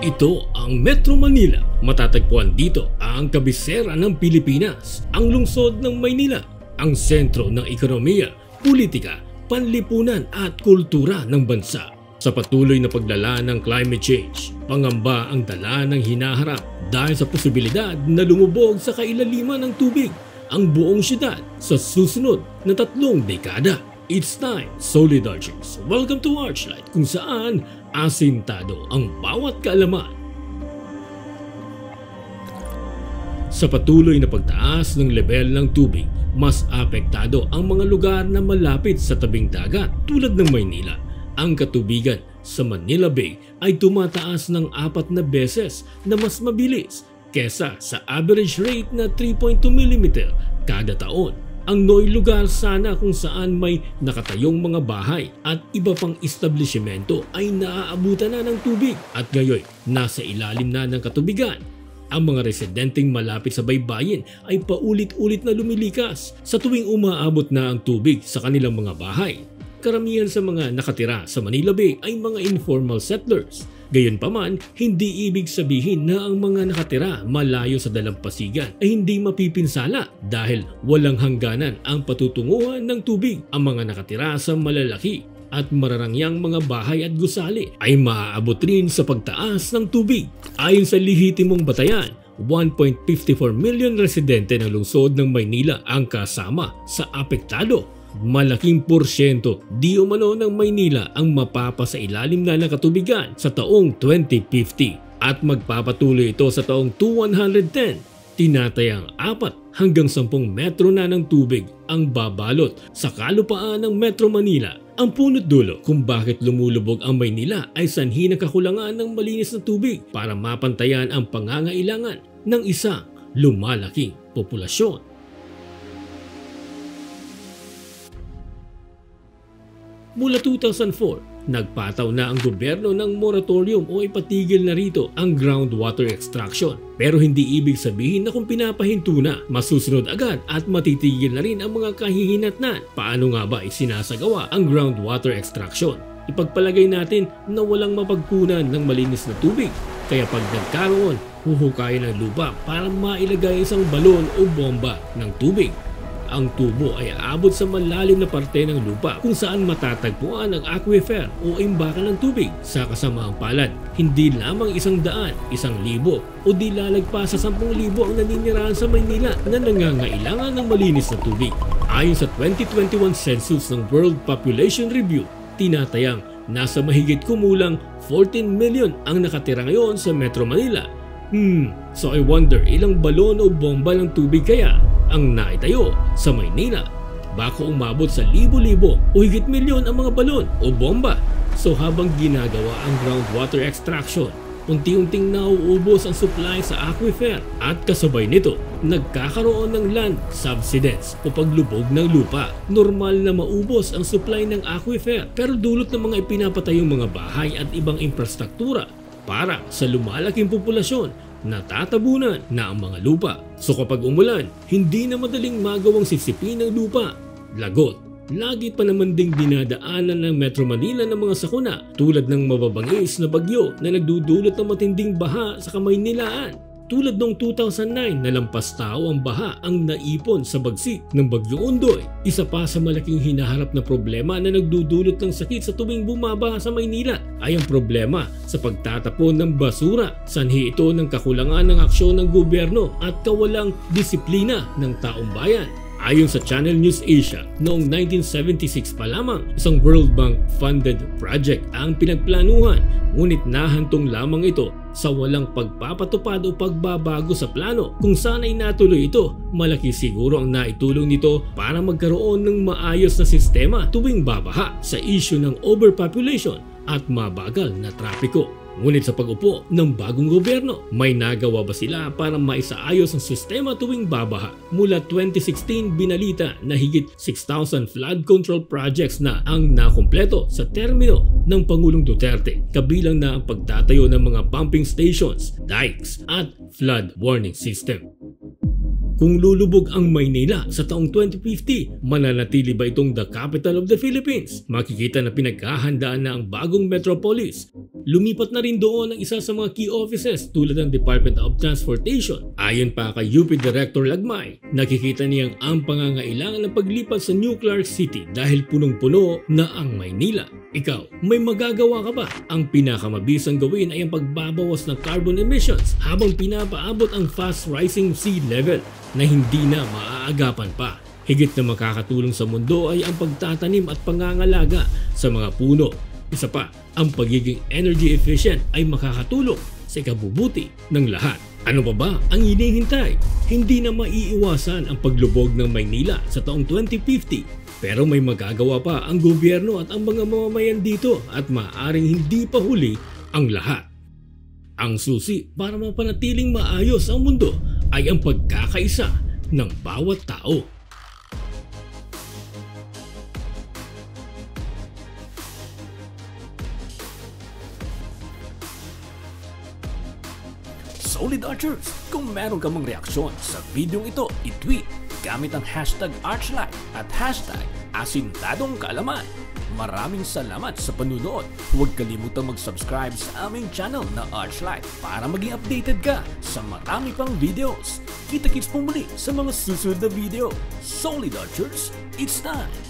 Ito ang Metro Manila. Matatagpuan dito ang kabisera ng Pilipinas, ang lungsod ng Maynila, ang sentro ng ekonomiya, politika, panlipunan at kultura ng bansa. Sa patuloy na paglala ng climate change, pangamba ang dala ng hinaharap dahil sa posibilidad na lumubog sa kailaliman ng tubig ang buong syudad sa susunod na 3 dekada. It's time, Solid Archers. Welcome to Archlight, kung saan asintado ang bawat kaalaman. Sa patuloy na pagtaas ng level ng tubig, mas apektado ang mga lugar na malapit sa tabing dagat tulad ng Maynila. Ang katubigan sa Manila Bay ay tumataas ng 4 na beses na mas mabilis kesa sa average rate na 3.2 mm kada taon. Ang Noy lugar sana kung saan may nakatayong mga bahay at iba pang establishmento ay naaabutan na ng tubig at ngayon nasa ilalim na ng katubigan. Ang mga residenteng malapit sa baybayin ay paulit-ulit na lumilikas sa tuwing umaabot na ang tubig sa kanilang mga bahay. Karamihan sa mga nakatira sa Manila Bay ay mga informal settlers. Gayunpaman, hindi ibig sabihin na ang mga nakatira malayo sa dalampasigan ay hindi mapipinsala dahil walang hangganan ang patutunguhan ng tubig. Ang mga nakatira sa malalaki at mararangyang mga bahay at gusali ay maaabot rin sa pagtaas ng tubig. Ayon sa lehitimong batayan, 1.54 million residente ng lungsod ng Maynila ang kasama sa apektado. Malaking porsyento di umano ng Maynila ang mapapasailalim na ng katubigan sa taong 2050 at magpapatuloy ito sa taong 2110. Tinatayang 4 hanggang 10 metro na ng tubig ang babalot sa kalupaan ng Metro Manila. Ang punot dulo kung bakit lumulubog ang Maynila ay sanhi ng kakulangan ng malinis na tubig para mapantayan ang pangangailangan ng isang lumalaking populasyon. Mula 2004, nagpataw na ang gobyerno ng moratorium o ipatigil na rito ang groundwater extraction. Pero hindi ibig sabihin na kung pinapahinto na, masusunod agad at matitigil na rin ang mga kahihinatnan. Paano nga ba isinasagawa ang groundwater extraction? Ipagpalagay natin na walang mapagkunan ng malinis na tubig. Kaya pag nagkaroon, huhukayin ng lupa para mailagay isang balon o bomba ng tubig. Ang tubo ay aabot sa malalim na parte ng lupa kung saan matatagpuan ang aquifer o imbakan ng tubig. Sa kasamaang palad, hindi lamang 100, 1,000 o di lalagpas sa 10,000 ang naninirahan sa Maynila na nangangailangan ng malinis na tubig. Ayon sa 2021 census ng World Population Review, tinatayang nasa mahigit kumulang 14 million ang nakatira ngayon sa Metro Manila. So I wonder ilang balon o bomba ng tubig kaya ang naitayo sa Maynila? Baka umabot sa libo-libo o higit milyon ang mga balon o bomba. So habang ginagawa ang groundwater extraction, unti-unting nauubos ang supply sa aquifer at kasabay nito, nagkakaroon ng land subsidence o paglubog ng lupa. Normal na maubos ang supply ng aquifer pero dulot ng mga ipinapatayong mga bahay at ibang infrastruktura para sa lumalaking populasyon, natatabunan na ang mga lupa. So kapag umulan, hindi na madaling magawang sisipin ng lupa. Lagot, lagi pa naman ding dinadaanan ng Metro Manila ng mga sakuna tulad ng mababangis na bagyo na nagdudulot ng matinding baha sa Kamaynilaan. Tulad noong 2009 na lampas tao ang baha ang naipon sa bagsik ng Bagyong Ondoy. Isa pa sa malaking hinaharap na problema na nagdudulot ng sakit sa tuwing bumabaha sa Maynila ay ang problema sa pagtatapon ng basura. Sanhi ito ng kakulangan ng aksyon ng gobyerno at kawalang disiplina ng taong bayan. Ayon sa Channel News Asia, noong 1976 pa lamang, isang World Bank funded project ang pinagplanuhan, ngunit nahantong lamang ito sa walang pagpapatupad o pagbabago sa plano. Kung saan ay natuloy ito, malaki siguro ang naitulong nito para magkaroon ng maayos na sistema tuwing babaha sa issue ng overpopulation at mabagal na trapiko. Ngunit sa pag-upo ng bagong gobyerno, may nagawa ba sila para maisaayos ang sistema tuwing babaha? Mula 2016, binalita na higit 6,000 flood control projects na ang nakumpleto sa termino ng Pangulong Duterte, kabilang na ang pagtatayo ng mga pumping stations, dikes at flood warning system. Kung lulubog ang Maynila sa taong 2050, mananatili ba itong the capital of the Philippines? Makikita na pinaghahandaan na ang bagong metropolis. Lumipat na rin doon ang isa sa mga key offices tulad ng Department of Transportation. Ayon pa kay UP Director Lagmay, nakikita niyang ang pangangailangan ng paglipat sa Nuclear City dahil punong-puno na ang Maynila. Ikaw, may magagawa ka ba? Ang pinakamabisang gawin ay ang pagbabawas ng carbon emissions habang pinapaabot ang fast rising sea level na hindi na maaagapan pa. Higit na makakatulong sa mundo ay ang pagtatanim at pangangalaga sa mga puno. Isa pa, ang pagiging energy efficient ay makakatulong sa ikabubuti ng lahat. Ano pa ba ang hinihintay? Hindi na maiiwasan ang paglubog ng Maynila sa taong 2050. Pero may magagawa pa ang gobyerno at ang mga mamamayan dito at maaaring hindi pa huli ang lahat. Ang susi para mapanatiling maayos ang mundo ay ang pagkakaisa ng bawat tao. Solid Archers, kung meron ka mang reaksyon sa video ito, i-tweet gamit ang hashtag Archlight at hashtag Asintadong Kaalaman. Maraming salamat sa panunood. Huwag kalimutang mag-subscribe sa aming channel na Archlight para maging updated ka sa marami pang videos. Kita-kits po muli sa mga susunod na video. Solid Archers, it's time!